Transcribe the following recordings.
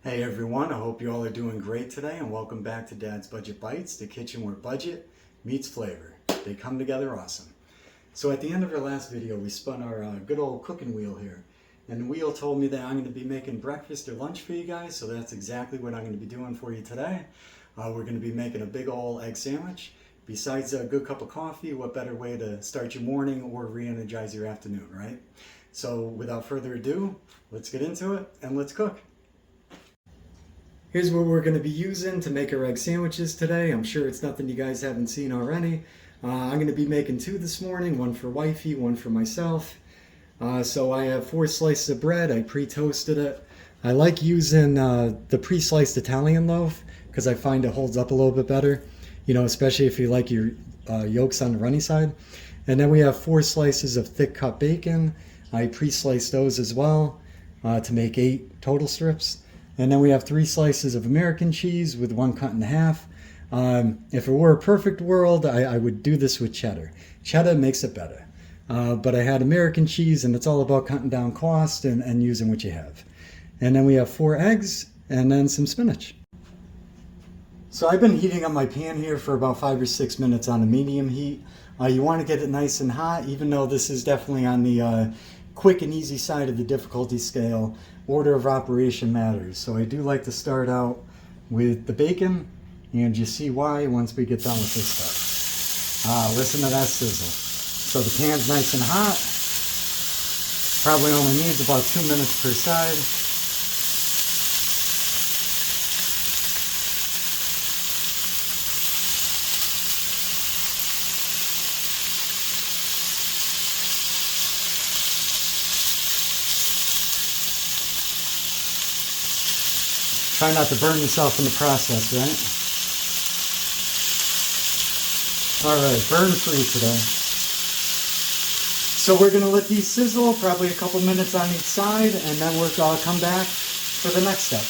Hey everyone, I hope you all are doing great today and welcome back to Dad's Budget Bites, the kitchen where budget meets flavor. They come together awesome. So at the end of our last video, we spun our good old cooking wheel here. And the wheel told me that I'm going to be making breakfast or lunch for you guys, so that's exactly what I'm going to be doing for you today. We're going to be making a big old egg sandwich. Besides a good cup of coffee, what better way to start your morning or re-energize your afternoon, right? So without further ado, let's get into it and let's cook. Here's what we're going to be using to make our egg sandwiches today. I'm sure it's nothing you guys haven't seen already. I'm going to be making two this morning, one for wifey, one for myself. So I have 4 slices of bread. I pre-toasted it. I like using the pre-sliced Italian loaf because I find it holds up a little bit better, you know, especially if you like your yolks on the runny side. And then we have 4 slices of thick cut bacon. I pre-sliced those as well to make 8 total strips. And then we have 3 slices of American cheese with 1 cut in half. If it were a perfect world, I would do this with cheddar. Cheddar makes it better. But I had American cheese, and it's all about cutting down cost and using what you have. And then we have 4 eggs and then some spinach. So I've been heating up my pan here for about 5 or 6 minutes on a medium heat. You want to get it nice and hot, even though this is definitely on the quick and easy side of the difficulty scale. Order of operation matters. So I do like to start out with the bacon, and you see why once we get done with this stuff. Listen to that sizzle. So the pan's nice and hot. Probably only needs about 2 minutes per side. Try not to burn yourself in the process, right? Alright, burn free today. So we're going to let these sizzle, probably a couple minutes on each side, and then we'll come back for the next step.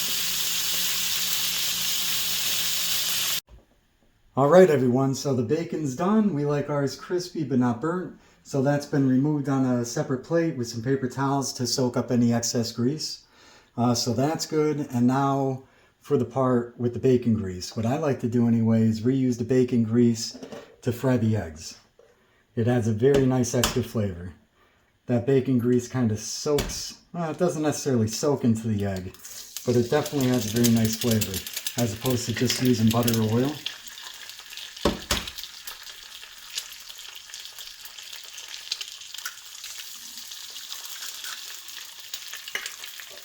Alright everyone, so the bacon's done. We like ours crispy but not burnt. So that's been removed on a separate plate with some paper towels to soak up any excess grease. So that's good. And now for the part with the bacon grease. What I like to do anyway is reuse the bacon grease to fry the eggs. It adds a very nice extra flavor. That bacon grease kind of soaks, well, it doesn't necessarily soak into the egg, but it definitely has a very nice flavor as opposed to just using butter or oil.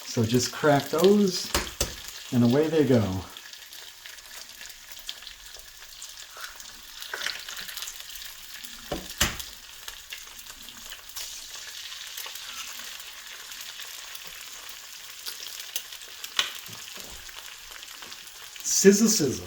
So just crack those, and away they go. Sizzle, sizzle.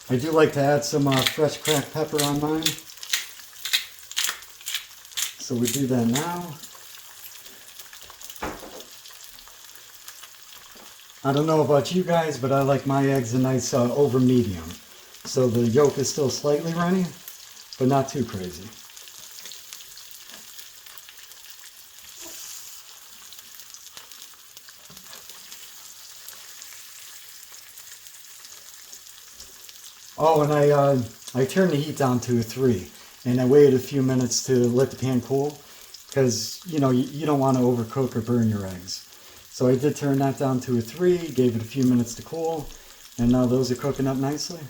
I do like to add some fresh cracked pepper on mine. So we do that now. I don't know about you guys, but I like my eggs a nice over medium. So the yolk is still slightly runny, but not too crazy. Oh, and I turned the heat down to a 3, and I waited a few minutes to let the pan cool, because you know you don't want to overcook or burn your eggs. So I did turn that down to a 3, gave it a few minutes to cool, and now those are cooking up nicely.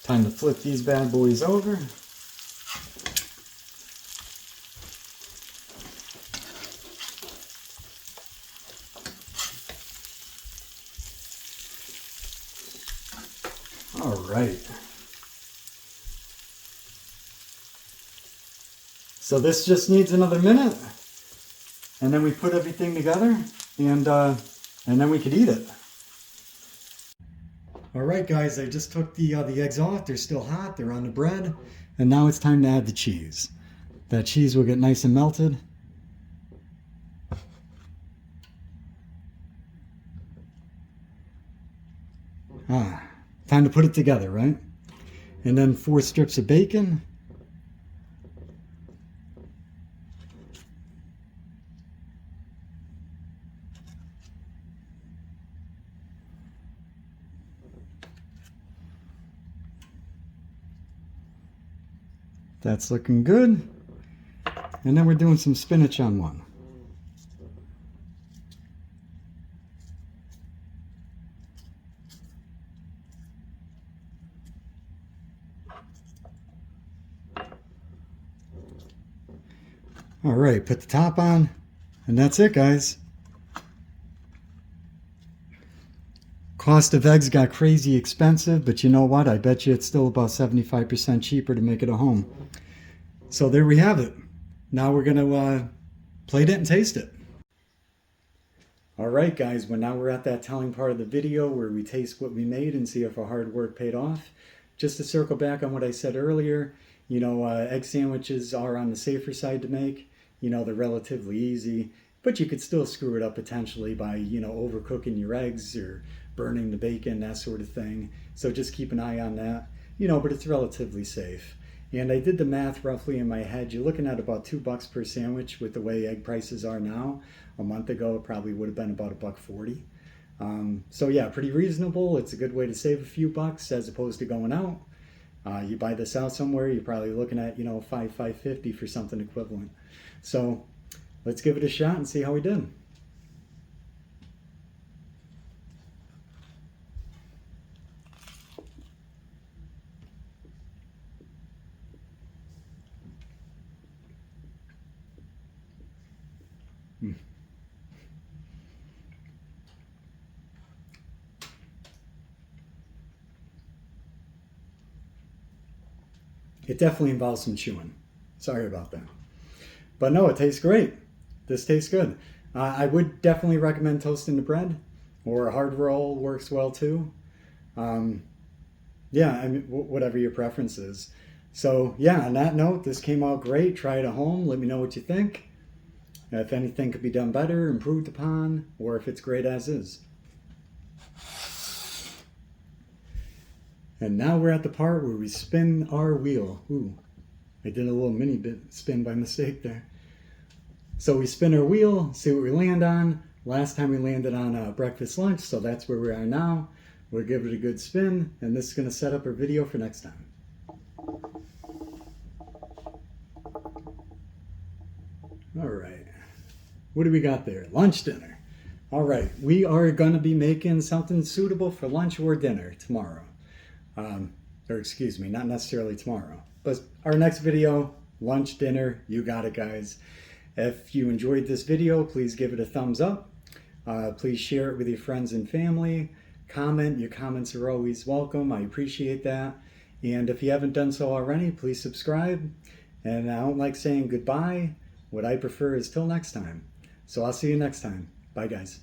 Time to flip these bad boys over. All right. So this just needs another minute, and then we put everything together, and then we could eat it. All right, guys, I just took the eggs off. They're still hot. They're on the bread, and now it's time to add the cheese. That cheese will get nice and melted. Time to put it together, right? And then 4 strips of bacon. That's looking good. And then we're doing some spinach on one. All right, put the top on, and that's it, guys. Cost of eggs got crazy expensive, but you know what? I bet you it's still about 75% cheaper to make it at home. So there we have it. Now we're going to plate it and taste it. All right, guys, well, now we're at that telling part of the video where we taste what we made and see if our hard work paid off. Just to circle back on what I said earlier, you know, egg sandwiches are on the safer side to make. You know, they're relatively easy, but you could still screw it up potentially by, you know, overcooking your eggs or burning the bacon, that sort of thing. So just keep an eye on that, you know, but it's relatively safe. And I did the math roughly in my head. You're looking at about $2 per sandwich with the way egg prices are now. A month ago, it probably would have been about $1.40. So yeah, pretty reasonable. It's a good way to save a few bucks as opposed to going out. You buy this out somewhere, you're probably looking at, you know, $5.50 for something equivalent. So let's give it a shot and see how we did. It definitely involves some chewing. Sorry about that. But no, it tastes great. This tastes good. I would definitely recommend toasting the bread, or a hard roll works well too. Yeah, I mean, whatever your preference is. So yeah, on that note, this came out great. Try it at home. Let me know what you think. If anything could be done better, improved upon, or if it's great as is. And now we're at the part where we spin our wheel. Ooh, I did a little mini bit spin by mistake there. So we spin our wheel, see what we land on. Last time we landed on breakfast lunch, so that's where we are now. We'll give it a good spin, and this is going to set up our video for next time. All right, what do we got there? Lunch, dinner. All right, we are going to be making something suitable for lunch or dinner tomorrow. Or excuse me, not necessarily tomorrow, but our next video, lunch, dinner, you got it, guys. If you enjoyed this video, please give it a thumbs up. Please share it with your friends and family. Comment. Your comments are always welcome. I appreciate that. And if you haven't done so already, please subscribe. And I don't like saying goodbye. What I prefer is till next time. So I'll see you next time. Bye, guys.